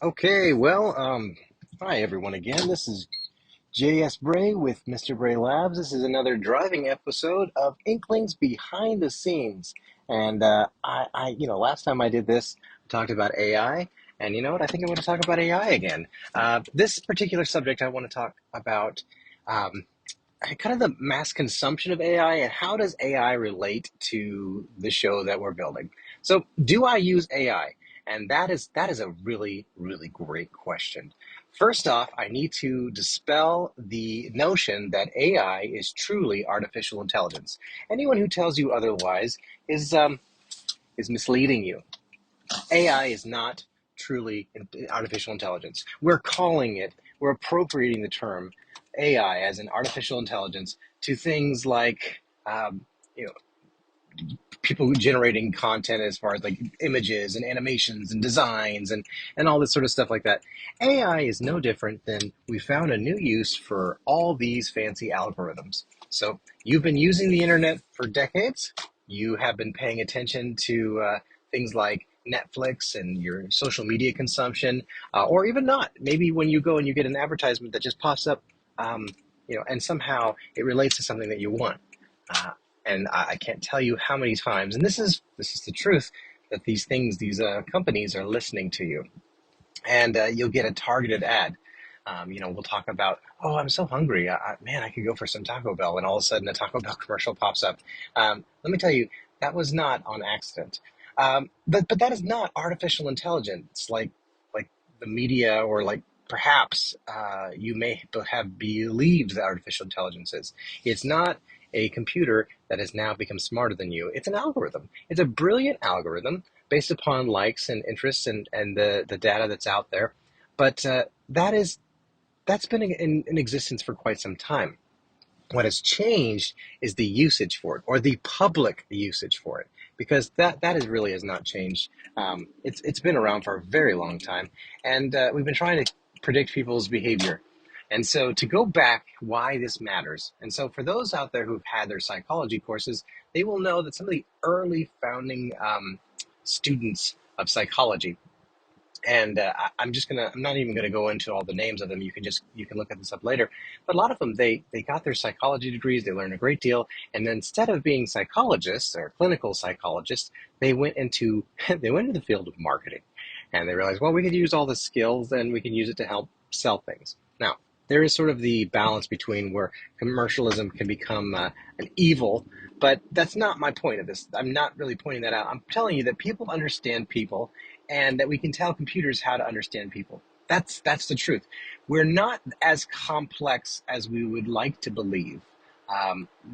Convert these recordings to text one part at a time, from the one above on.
Okay, hi everyone again. This is JS Bray with Mr. Bray Labs. This is another driving episode of Inklings Behind the Scenes. Last time I did this, I talked about AI, and you know what? I think I want to talk about AI again. This particular subject, I want to talk about um, kind of the mass consumption of AI and how does AI relate to the show that we're building. So, do I use AI? And that is a really, really great question. First off, I need to dispel the notion that AI is truly artificial intelligence. Anyone who tells you otherwise is um, is misleading you. AI is not truly artificial intelligence. We're appropriating the term AI as an artificial intelligence to things like, you know, people generating content as far as like images and animations and designs and all this sort of stuff like that. AI is no different than we found a new use for all these fancy algorithms. So you've been using the internet for decades. You have been paying attention to things like Netflix and your social media consumption, or even not. Maybe when you go and you get an advertisement that just pops up, um, and somehow it relates to something that you want. Uh, and I can't tell you how many times, and this is the truth, that these companies are listening to you, and you'll get a targeted ad. We'll talk about, oh, I'm so hungry, man, I could go for some Taco Bell, and all of a sudden a Taco Bell commercial pops up. Let me tell you, that was not on accident. But that is not artificial intelligence, like the media or like perhaps you may have believed that artificial intelligence is. It's not a computer that has now become smarter than you. It's an algorithm. It's a brilliant algorithm based upon likes and interests and the data that's out there. But that's been in existence for quite some time. What has changed is the usage for it, or the public usage for it, because that is really has not changed. It's been around for a very long time, and we've been trying to predict people's behavior. And so to go back, why this matters. And so for those out there who've had their psychology courses, they will know that some of the early founding students of psychology, and I'm not even gonna go into all the names of them. You can look at this up later. But a lot of them, they got their psychology degrees. They learned a great deal, and then instead of being psychologists or clinical psychologists, they went into they went into the field of marketing, and they realized, well, we could use all the skills and we can use it to help sell things. Now, there is sort of the balance between where commercialism can become an evil, but that's not my point of this. I'm not really pointing that out. I'm telling you that people understand people, and that we can tell computers how to understand people. That's the truth. We're not as complex as we would like to believe.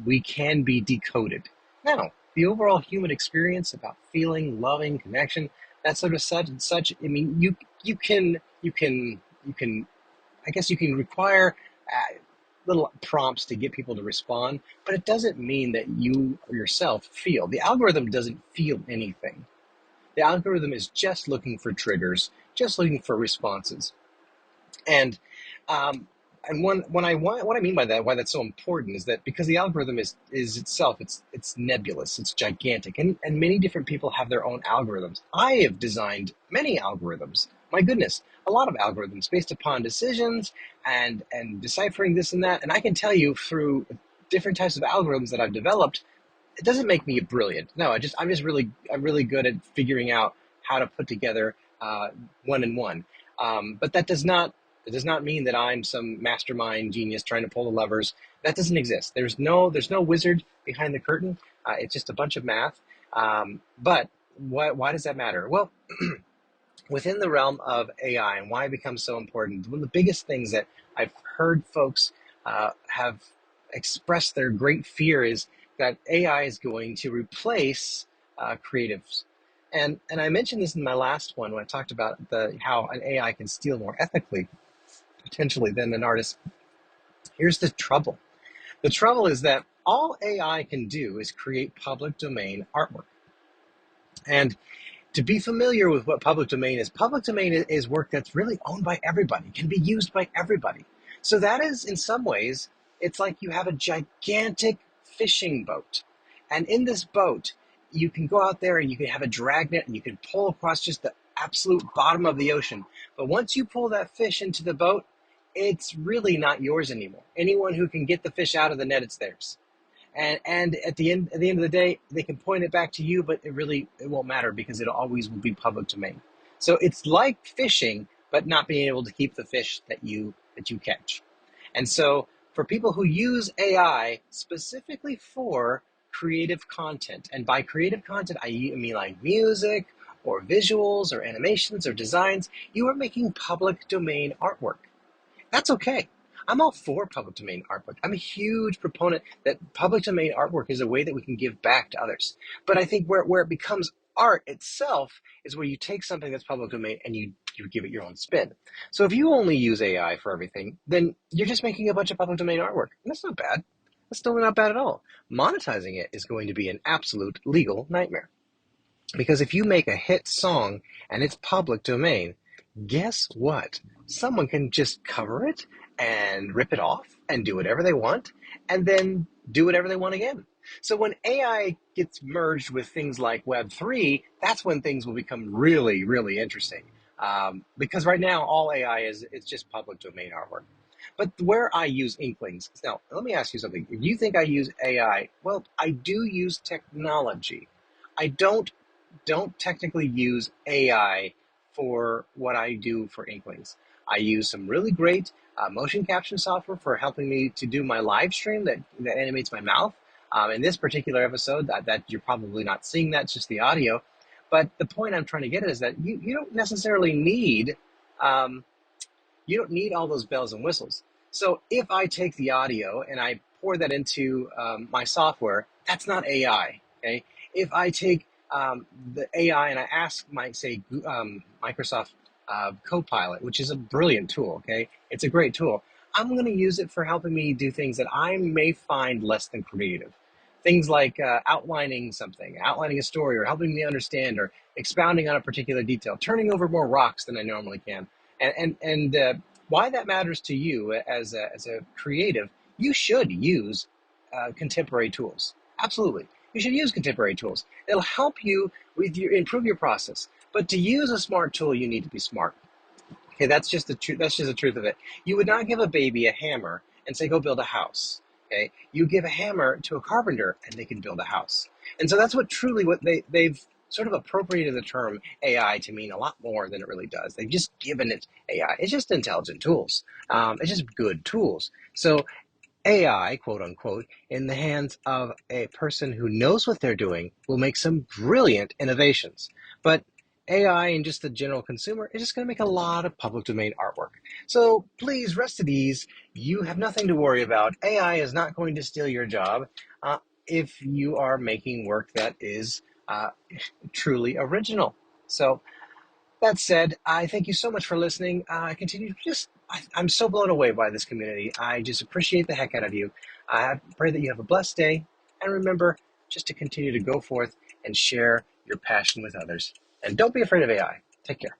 We can be decoded. Now, the overall human experience about feeling, loving, connection, that sort of such and such. I mean, you can. I guess you can require little prompts to get people to respond, but it doesn't mean that you yourself feel. The algorithm doesn't feel anything. The algorithm is just looking for triggers, just looking for responses. And um, what I mean by that, why that's so important, is that because the algorithm is itself, it's nebulous, it's gigantic, and many different people have their own algorithms. I have designed many algorithms. My goodness, a lot of algorithms based upon decisions and deciphering this and that. And I can tell you through different types of algorithms that I've developed, it doesn't make me brilliant. No, I'm really good at figuring out how to put together one and one. But that does not mean that I'm some mastermind genius trying to pull the levers. That doesn't exist. There's no wizard behind the curtain. It's just a bunch of math. But why does that matter? Well, within the realm of AI and why it becomes so important, one of the biggest things that I've heard folks have expressed their great fear is that AI is going to replace creatives. And I mentioned this in my last one when I talked about how an AI can steal more ethically, potentially, than an artist. Here's the trouble. The trouble is that all AI can do is create public domain artwork. And to be familiar with what public domain is work that's really owned by everybody, can be used by everybody. So that is, in some ways, it's like you have a gigantic fishing boat. And in this boat, you can go out there and you can have a dragnet and you can pull across just the absolute bottom of the ocean. But once you pull that fish into the boat, it's really not yours anymore. Anyone who can get the fish out of the net, it's theirs. And at the end of the day, they can point it back to you, but it won't matter because it always will be public domain. So it's like fishing, but not being able to keep the fish that you catch. And so for people who use AI specifically for creative content, and by creative content, I mean like music or visuals or animations or designs, you are making public domain artwork. That's okay. I'm all for public domain artwork. I'm a huge proponent that public domain artwork is a way that we can give back to others. But I think where it becomes art itself is where you take something that's public domain and you give it your own spin. So if you only use AI for everything, then you're just making a bunch of public domain artwork. And that's not bad. That's still not bad at all. Monetizing it is going to be an absolute legal nightmare. Because if you make a hit song and it's public domain, guess what? Someone can just cover it and rip it off and do whatever they want and then do whatever they want again. So when AI gets merged with things like Web3, that's when things will become really, really interesting. Because right now, all AI is it's just public domain artwork. But where I use Inklings, now let me ask you something. If you think I use AI, well, I do use technology. I don't technically use AI for what I do for Inklings. I use some really great motion caption software for helping me to do my live stream that animates my mouth. In this particular episode, that you're probably not seeing that, it's just the audio. But the point I'm trying to get at is that you don't necessarily need um, you don't need all those bells and whistles. So if I take the audio and I pour that into my software, that's not AI. Okay. If I take the AI and I ask my say Microsoft Copilot, which is a brilliant tool. Okay, it's a great tool. I'm going to use it for helping me do things that I may find less than creative. Things like outlining something, outlining a story, or helping me understand, or expounding on a particular detail, turning over more rocks than I normally can. And why that matters to you as a creative, you should use contemporary tools. Absolutely, you should use contemporary tools. It'll help you with your improve your process. But to use a smart tool, you need to be smart. Okay, that's just the truth. That's just the truth of it. You would not give a baby a hammer and say, "Go build a house." Okay, you give a hammer to a carpenter and they can build a house. And so that's what they've sort of appropriated the term AI to mean a lot more than it really does. They've just given it AI. It's just intelligent tools. It's just good tools. So AI, quote unquote, in the hands of a person who knows what they're doing will make some brilliant innovations. But AI and just the general consumer is just going to make a lot of public domain artwork. So please rest at ease. You have nothing to worry about. AI is not going to steal your job if you are making work that is truly original. So that said, I thank you so much for listening. I continue to I'm so blown away by this community. I just appreciate the heck out of you. I pray that you have a blessed day. And remember just to continue to go forth and share your passion with others. And don't be afraid of AI. Take care.